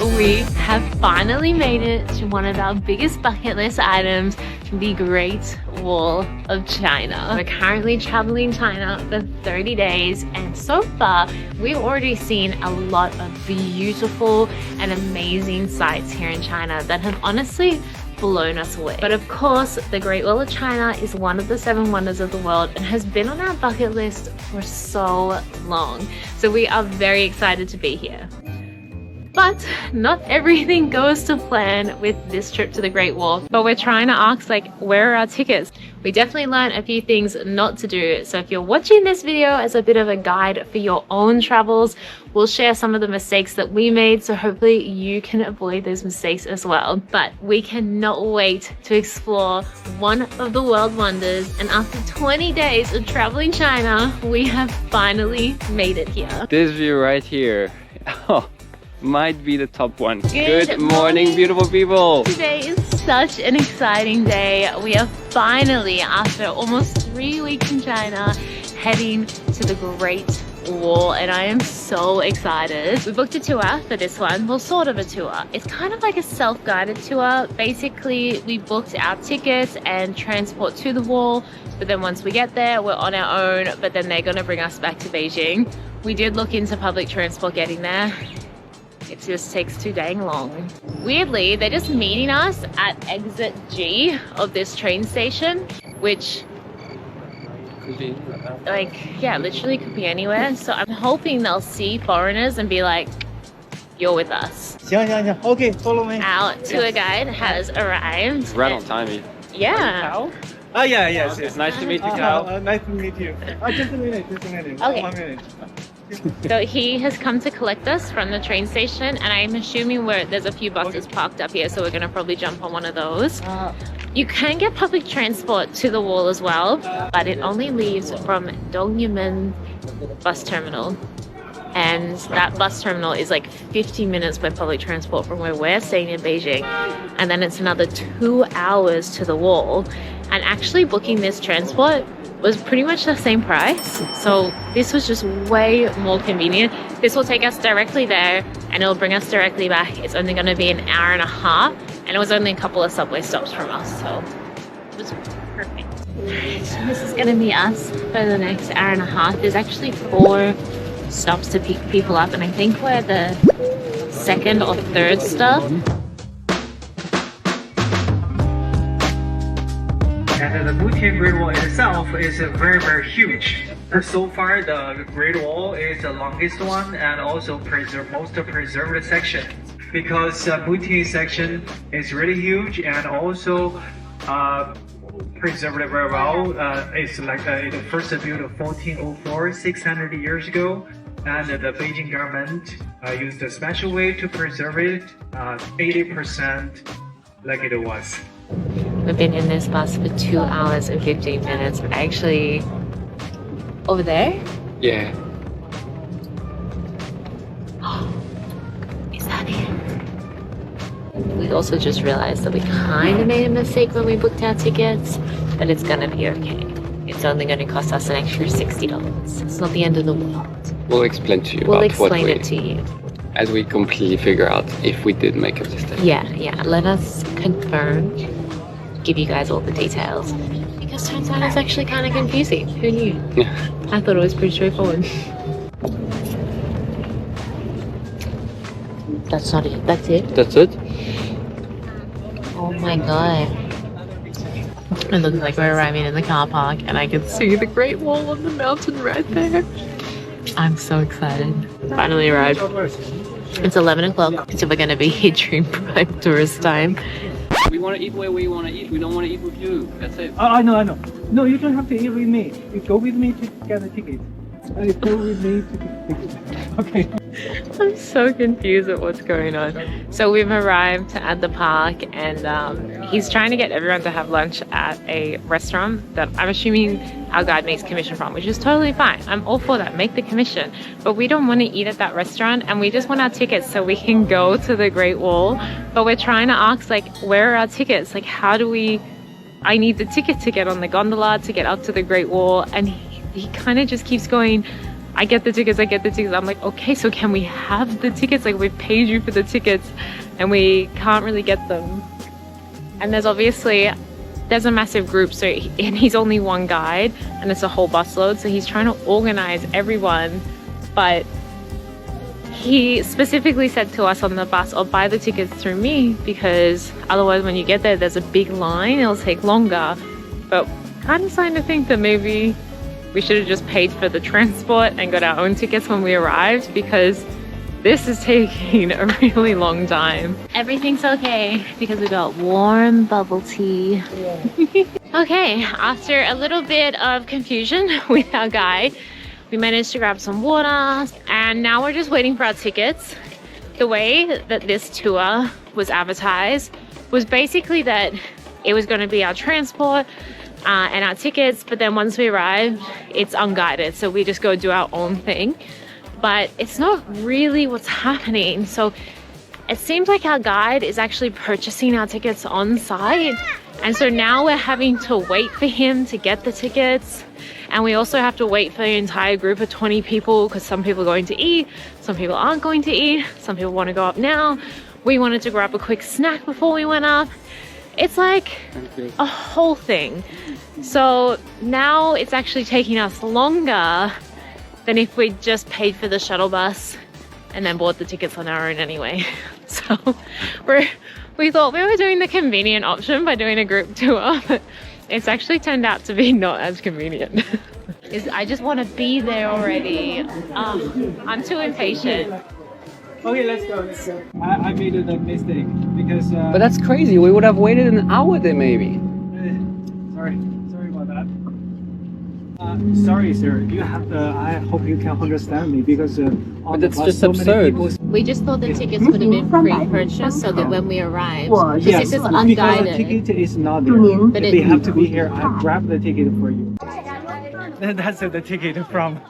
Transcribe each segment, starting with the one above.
we have finally made it to one of our biggest bucket list items, the Great Wall of China. We're currently traveling China for 30 days, and so far we've already seen a lot of beautiful and amazing sights here in China that have honestly blown us away. But of course, the Great Wall of China is one of the 7 wonders of the world and has been on our bucket list for so long. So we are very excited to be here. But not everything goes to plan with this trip to the Great Wall. But we're trying to ask, like, where are our tickets? We definitely learned a few things not to do. So if you're watching this video as a bit of a guide for your own travels, we'll share some of the mistakes that we made. So hopefully you can avoid those mistakes as well. But we cannot wait to explore one of the world wonders. And after 20 days of traveling China, we have finally made it here. This view right here. Oh. Might be the top one. Good morning, beautiful people. Today is such an exciting day. We are finally, after almost 3 weeks in China, heading to the Great Wall, and I am so excited. We booked a tour for this one. Well, sort of a tour. It's kind of like a self-guided tour. Basically, we booked our tickets and transport to the wall, but then once we get there, we're on our own, but then they're gonna bring us back to Beijing. We did look into public transport getting there. It just takes too dang long. Weirdly, they're just meeting us at exit G of this train station, which, like, yeah, literally could be anywhere. So I'm hoping they'll see foreigners and be like, you're with us. Okay, follow me. Our tour guide has arrived. Right on time. Yeah. Oh, yeah, yes, yes. Nice to meet you, Kyle. Nice to meet you. Just a minute. Okay. 1 minute. So he has come to collect us from the train station, and I'm assuming there's a few buses parked up here, so we're gonna probably jump on one of those. You can get public transport to the wall as well, but it only leaves from Dongyumen bus terminal. And that bus terminal is like 50 minutes by public transport from where we're staying in Beijing. And then it's another 2 hours to the wall. And actually booking this transport was pretty much the same price. So this was just way more convenient. This will take us directly there and it'll bring us directly back. It's only gonna be an hour and a half, and it was only a couple of subway stops from us, so it was perfect. Alright, so this is gonna be us for the next hour and a half. There's actually 4 stops to pick people up, and I think we're the 2nd or 3rd stop. And the Mutian Great Wall itself is very, very huge. So far, the Great Wall is the longest one and also most preserved section, because Mutian section is really huge and also preserved very well. It's like it first built in 1404, 600 years ago, and the Beijing government used a special way to preserve it, 80% like it was. We've been in this bus for 2 hours and 15 minutes. We're actually over there. Yeah. Is that it? We also just realized that we kind of made a mistake when we booked our tickets, but it's gonna be okay. It's only gonna cost us an extra $60. It's not the end of the world. We'll explain to you We'll about explain it to you. as we completely figure out if we did make a mistake. Yeah. Let us confirm, give you guys all the details. Because turns out it's actually kind of confusing. Who knew? Yeah. I thought it was pretty straightforward. That's not it. That's it. That's it? Oh my god. It looks like we're arriving in the car park and I can see the Great Wall on the mountain right there. I'm so excited. Finally arrived. It's 11 o'clock, so we're going to be here during prime tourist time. We want to eat where we want to eat. We don't want to eat with you. That's it. I know. No, you don't have to eat with me. You go with me to get the ticket. You go with me to get the ticket. Okay. I'm so confused at what's going on. So we've arrived at the park, and he's trying to get everyone to have lunch at a restaurant that I'm assuming our guide makes commission from, which is totally fine. I'm all for that. Make the commission. But we don't want to eat at that restaurant, and we just want our tickets so we can go to the Great Wall. But we're trying to ask, like, where are our tickets? Like, how do we... I need the ticket to get on the gondola to get up to the Great Wall, and he kind of just keeps going, I get the tickets. I'm like, okay, so can we have the tickets? Like, we've paid you for the tickets and we can't really get them. And there's a massive group, so and he's only one guide and it's a whole busload, so he's trying to organize everyone. But he specifically said to us on the bus, I'll buy the tickets through me, because otherwise when you get there there's a big line, it'll take longer. But kind of starting to think that maybe we should have just paid for the transport and got our own tickets when we arrived, because this is taking a really long time. Everything's okay because we got warm bubble tea. Okay, after a little bit of confusion with our guide, we managed to grab some water, and now we're just waiting for our tickets. The way that this tour was advertised was basically that it was going to be our transport and our tickets, but then once we arrive, it's unguided, so we just go do our own thing. But it's not really what's happening. So it seems like our guide is actually purchasing our tickets on site, and so now we're having to wait for him to get the tickets. And we also have to wait for the entire group of 20 people, because some people are going to eat, some people aren't going to eat, some people want to go up now. We wanted to grab a quick snack before we went up. It's like a whole thing. So now it's actually taking us longer than if we just paid for the shuttle bus and then bought the tickets on our own anyway. So we thought we were doing the convenient option by doing a group tour, but it's actually turned out to be not as convenient. I just want to be there already. I'm too impatient. Okay, let's go. I made a mistake because. But that's crazy. We would have waited an hour there maybe. Sorry about that. Sorry, sir. You have the. I hope you can understand me, because on that's the bus, just so absurd. many people. We just thought the tickets would have been pre-purchased, so that when we arrived, because Yes, this is because the unguided. ticket is not there. But They have to be here. I grabbed the ticket for you. That's the ticket from.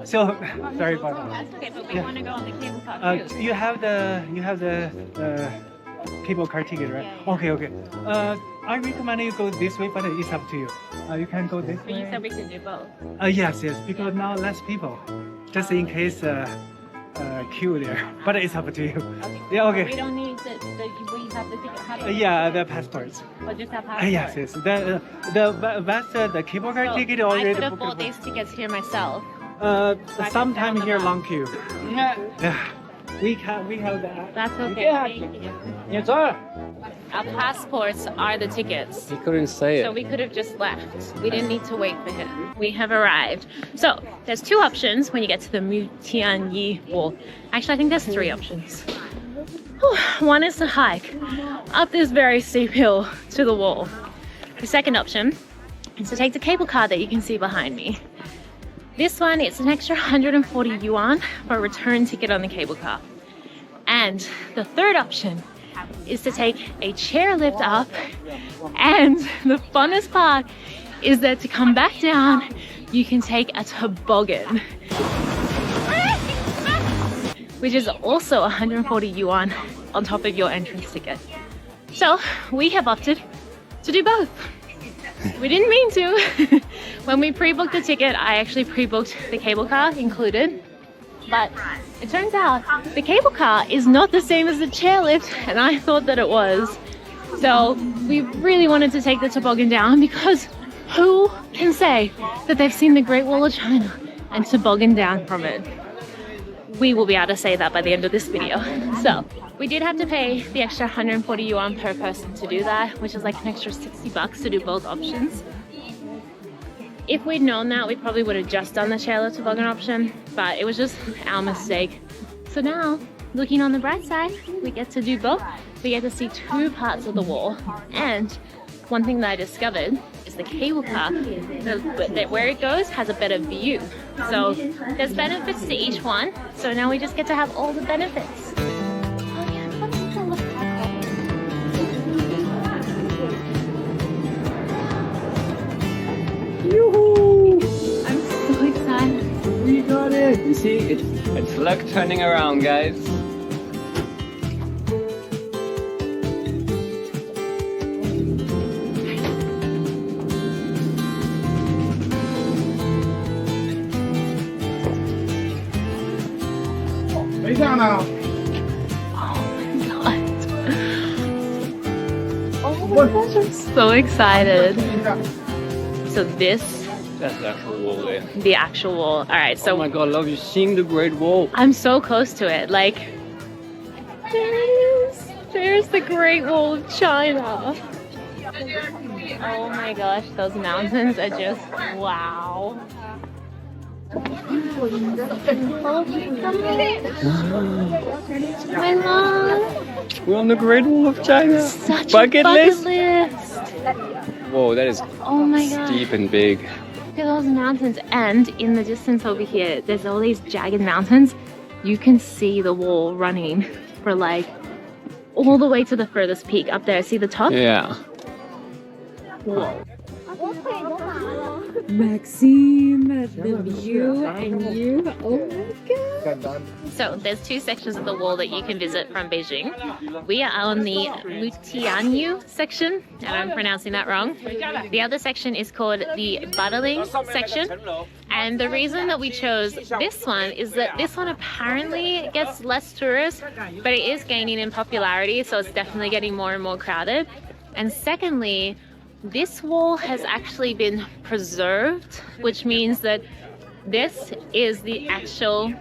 So sorry about that. That's okay, but we want to go on the cable car too. You have the cable car ticket, right? Yeah. Okay. I recommend you go this way, but it's up to you. You can go this But you way. said we could do both. Yes, because now less people, just in case queue there. But it's up to you. Okay. Yeah, okay. We don't need we have the ticket. Have it? Yeah, the passports. Or just have passport. Yes. The cable car So ticket I already could have booked. bought these tickets here myself. Sometime stand on here the long queue. Yeah. We have that. That's okay. Thank you. Yes, sir. Our passports are the tickets. He couldn't say So it. we could have just left. We didn't need to wait for him. We have arrived. So there's two options when you get to the Mutianyi Wall. Actually, I think there's three options. One is to hike up this very steep hill to the wall. The second option is to take the cable car that you can see behind me. This one, it's an extra 140 yuan for a return ticket on the cable car. And the third option is to take a chairlift up, and the funnest part is that to come back down, you can take a toboggan, which is also 140 yuan on top of your entrance ticket. So we have opted to do both. We didn't mean to. When we pre-booked the ticket, I actually pre-booked the cable car included. But it turns out the cable car is not the same as the chairlift, and I thought that it was. So we really wanted to take the toboggan down, because who can say that they've seen the Great Wall of China and toboggan down from it? We will be able to say that by the end of this video. So we did have to pay the extra 140 yuan per person to do that, which is like an extra 60 bucks to do both options. If we'd known that, we probably would have just done the chairlift toboggan option, but it was just our mistake. So now, looking on the bright side, we get to do both. We get to see two parts of the wall. And one thing that I discovered is the cable car, where it goes has a better view. So there's benefits to each one. So now we just get to have all the benefits. Yoo-hoo! I'm so excited. We got it! You see, it's luck turning around, guys. Oh my gosh, I'm so excited. So this, That's the actual wall there. the actual wall. All right, so Oh my god, love you seeing the Great Wall. I'm so close to it. Like, there's the Great Wall of China. Oh my gosh, those mountains are just wow. My mom. We're on the Great Wall of China. Such Bucket a bucket list. list. Whoa, that is Oh my gosh. steep and big. Look at those mountains, and in the distance over here, there's all these jagged mountains. You can see the wall running for like all the way to the furthest peak up there. See the top? Yeah. Whoa. Maxime, the view and you. Oh my god. So there's two sections of the wall that you can visit from Beijing. We are on the Mutianyu section, and I'm pronouncing that wrong. The other section is called the Badaling section. And the reason that we chose this one is that this one apparently gets less tourists, but it is gaining in popularity, so it's definitely getting more and more crowded. And secondly, this wall has actually been preserved, which means that this is the actual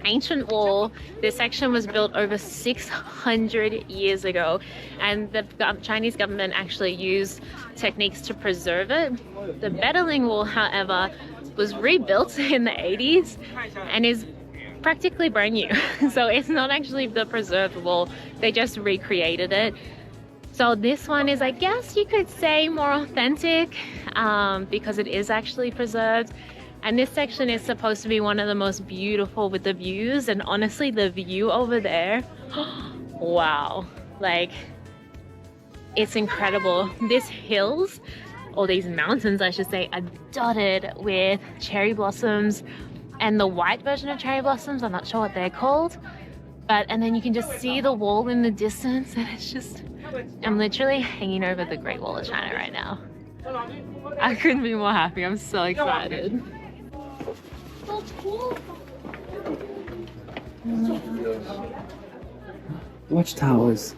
ancient wall. This section was built over 600 years ago, and the Chinese government actually used techniques to preserve it. The Badaling wall, however, was rebuilt in the 80s and is practically brand new. So it's not actually the preserved wall, they just recreated it. So this one is, I guess you could say, more authentic because it is actually preserved. And this section is supposed to be one of the most beautiful with the views. And honestly, the view over there, wow, like it's incredible. These hills, or these mountains, I should say, are dotted with cherry blossoms and the white version of cherry blossoms. I'm not sure what they're called. And then you can just see the wall in the distance, and it's just, I'm literally hanging over the Great Wall of China right now. I couldn't be more happy. I'm so excited. Watchtowers.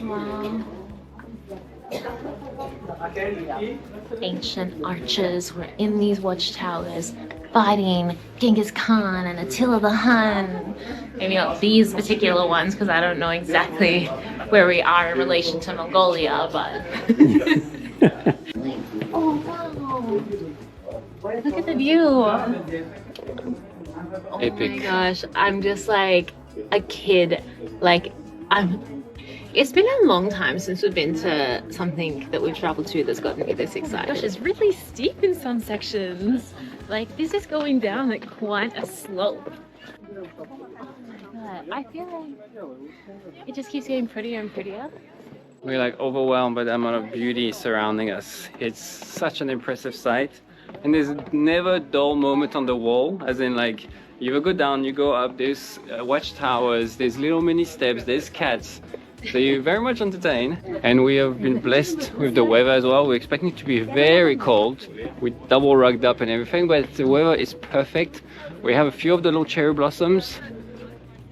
Wow. Ancient archers were in these watchtowers fighting Genghis Khan and Attila the Hun. Maybe not these particular ones because I don't know exactly where we are in relation to Mongolia, but oh wow, look at the view. Oh Epic. my gosh, I'm just like a kid. Like it's been a long time since we've been to something that we've traveled to that's gotten me this excited. Gosh, it's really steep in some sections. Like this is going down like quite a slope. Oh my god, I feel like it just keeps getting prettier and prettier. We're like overwhelmed by the amount of beauty surrounding us. It's such an impressive sight. And there's never a dull moment on the wall, as in like, you go down, you go up, there's watchtowers, there's little mini steps, there's cats. So you're very much entertained. And we have been blessed with the weather as well. We're expecting it to be very cold. We're double rugged up and everything, but the weather is perfect. We have a few of the little cherry blossoms.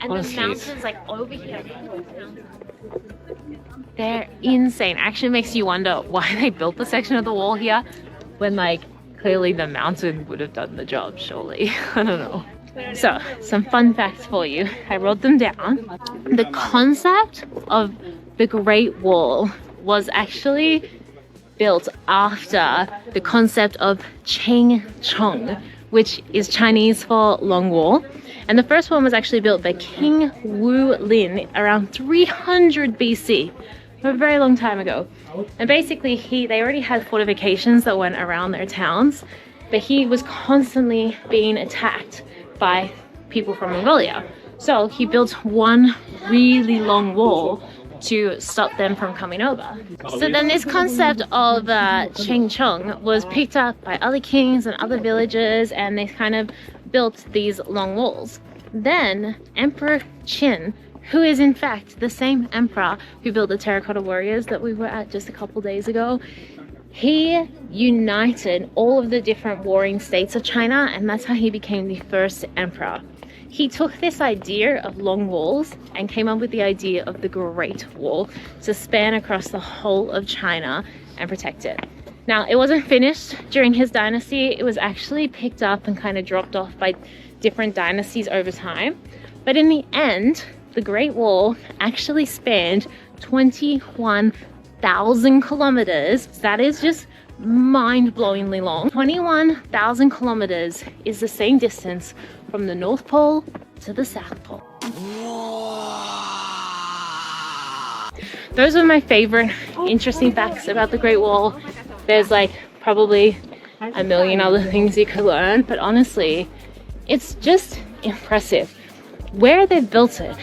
And Honestly, the mountains like over here, they're insane. Actually makes you wonder why they built the section of the wall here when like clearly the mountain would have done the job, surely. I don't know. So, some fun facts for you. I wrote them down. The concept of the Great Wall was actually built after the concept of Cheng Chong, which is Chinese for long wall. And the first one was actually built by King Wu Lin around 300 BC, a very long time ago. And basically they already had fortifications that went around their towns, but he was constantly being attacked by people from Mongolia. So he built one really long wall to stop them from coming over. So then this concept of Cheng Chong was picked up by other kings and other villages, and they kind of built these long walls. Then Emperor Qin, who is in fact the same emperor who built the terracotta warriors that we were at just a couple days ago, he united all of the different warring states of China, and that's how he became the first emperor. he took this idea of long walls and came up with the idea of the Great Wall to span across the whole of China and protect it. Now, it wasn't finished during his dynasty. It was actually picked up and kind of dropped off by different dynasties over time. But in the end, the Great Wall actually spanned 21,000 kilometers. That is just mind-blowingly long. 21,000 kilometers is the same distance from the North Pole to the South Pole. Those are my favorite interesting facts about the Great Wall. There's like probably a million other things you could learn, but honestly, it's just impressive. Where they built it,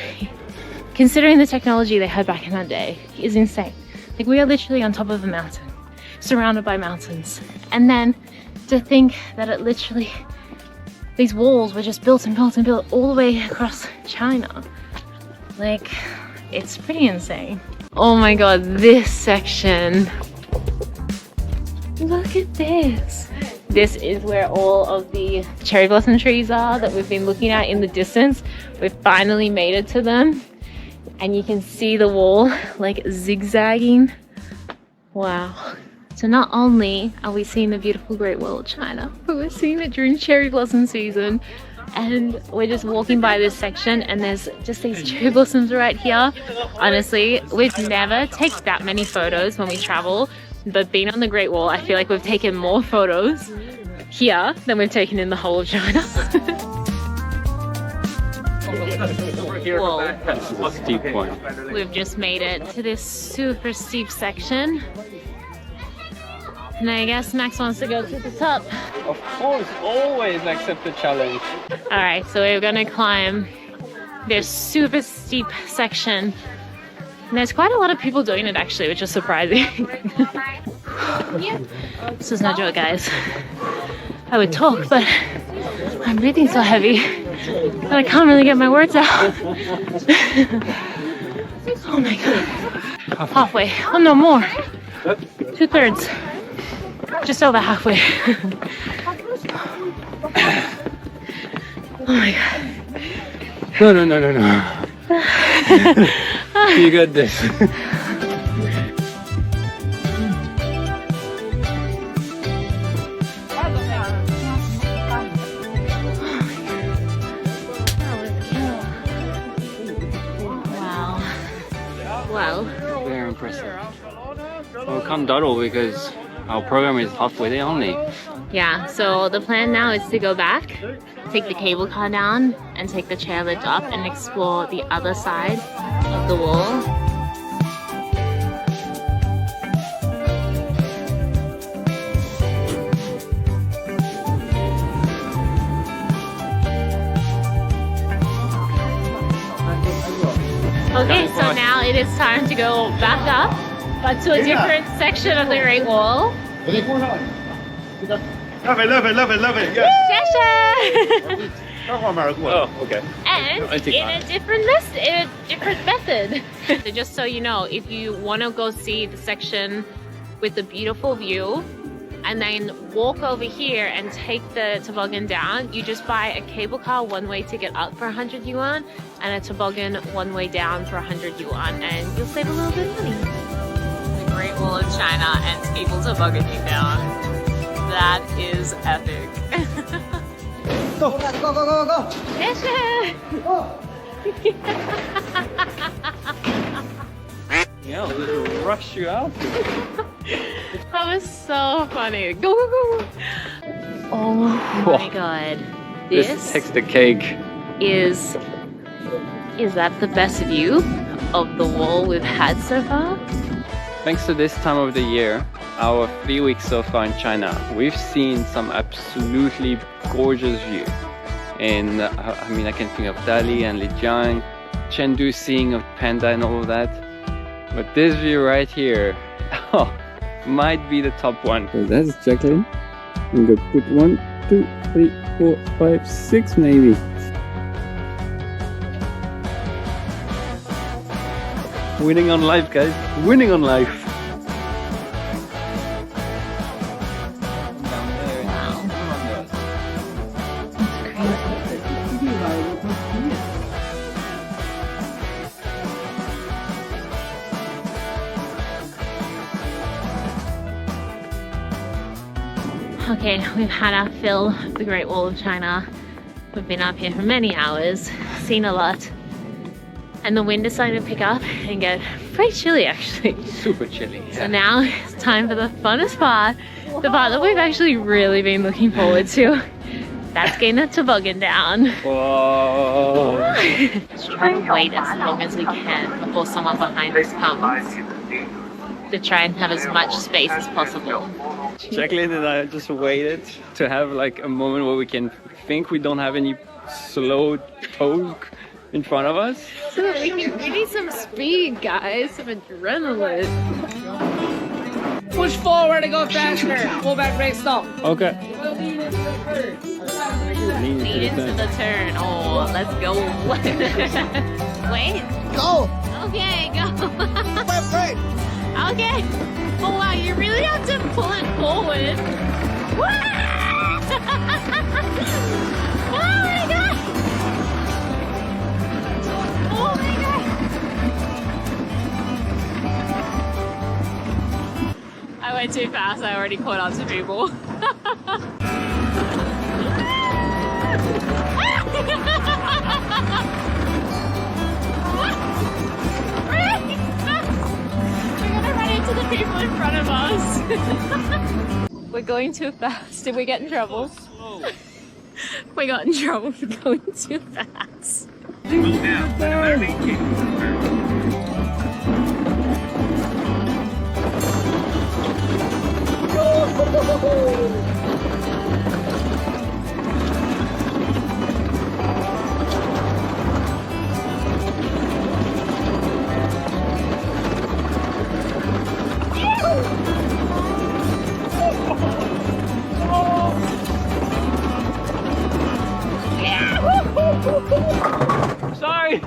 considering the technology they had back in that day, is insane. Like, we are literally on top of a mountain, surrounded by mountains. And then to think that it literally, these walls were just built and built and built all the way across China. Like, it's pretty insane. Oh my god, this section. Look at this. This is where all of the cherry blossom trees are that we've been looking at in the distance. We've finally made it to them. And you can see the wall like zigzagging. Wow. So not only are we seeing the beautiful Great Wall of China, but we're seeing it during cherry blossom season. And we're just walking by this section and there's just these cherry blossoms right here. Honestly, we've never taken that many photos when we travel, but being on the Great Wall, I feel like we've taken more photos here than we've taken in the whole of China. Whoa. That's a steep one. We've just made it to this super steep section. And I guess Max wants to go to the top. Of course, always accept the challenge. Alright, so we're gonna climb this super steep section. And there's quite a lot of people doing it actually, which is surprising. This is no joke, guys. I would talk, but I'm breathing so heavy that I can't really get my words out. Oh my god. Halfway. Oh no, more. 2/3. Just over halfway. Oh my god. No. You got this. Wow. Well. Very impressive. Well, we can't dawdle because our program is halfway there only. Yeah, so the plan now is to go back, take the cable car down, and take the chairlift up and explore the other side of the wall. Okay, so now it is time to go back up, but to a different section of the Great Wall. Love it, yes. Oh, okay. And in a different method. So just so you know, if you want to go see the section with the beautiful view and then walk over here and take the toboggan down, you just buy a cable car one way ticket up for 100 yuan and a toboggan one way down for 100 yuan, and you'll save a little bit of money. The Great Wall of China and cable tobogganing down. That is epic. Go. Yes, Yeah, I'll just rush you out. that was so funny. Go. Oh my god. This takes the cake. Is that the best view of the wall we've had so far? Thanks to this time of the year, our 3 weeks so far in China, we've seen some absolutely gorgeous views. And I mean, I can think of Dali and Lijiang, Chengdu, seeing of Panda and all of that. But this view right here, might be the top one. So that's Jacqueline. I'm gonna put 1, 2, 3, 4, 5, 6 maybe. Winning on life, guys. Winning on life. Wow. That's crazy. Okay, we've had our fill of the Great Wall of China. We've been up here for many hours, seen a lot. And the wind is starting to pick up and get pretty chilly actually. Super chilly. So now it's time for the funnest part. The part that we've actually really been looking forward to. That's getting the toboggan down. Whoa. Let's try and wait as long as we can before someone behind us comes. To try and have as much space as possible. Jacqueline and I just waited to have like a moment where we can think we don't have any slow toes in front of us. So that we need some speed, guys, some adrenaline. Push forward to go faster. Pull back, brake, stop. Okay. Lean into the turn. Oh, let's go. Wait. Go! Okay, go. Wait! Okay. Oh wow, you really have to pull it forward. Oh my god! Oh my god! I went too fast, I already caught up to people. To the people in front of us. We're going too fast. Did we get in trouble? We got in trouble for going too fast. Sorry.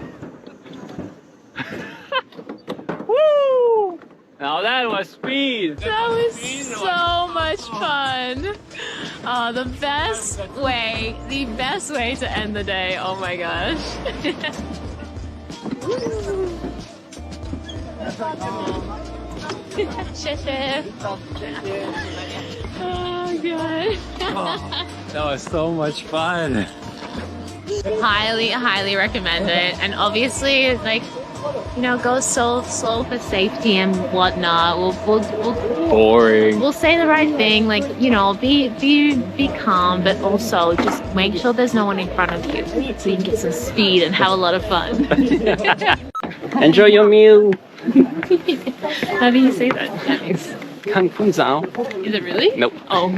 Woo! Now that was speed. That was so much fun. The best way to end the day. Oh my gosh. Oh god. That was so much fun. Highly recommend it. And obviously, like, you know, go slow for safety and whatnot. We'll say the right thing, like, you know, be calm, but also just make sure there's no one in front of you so you can get some speed and have a lot of fun. Enjoy your meal. How do you say that? Kang Pun Zhao. Is it really? Nope. Oh.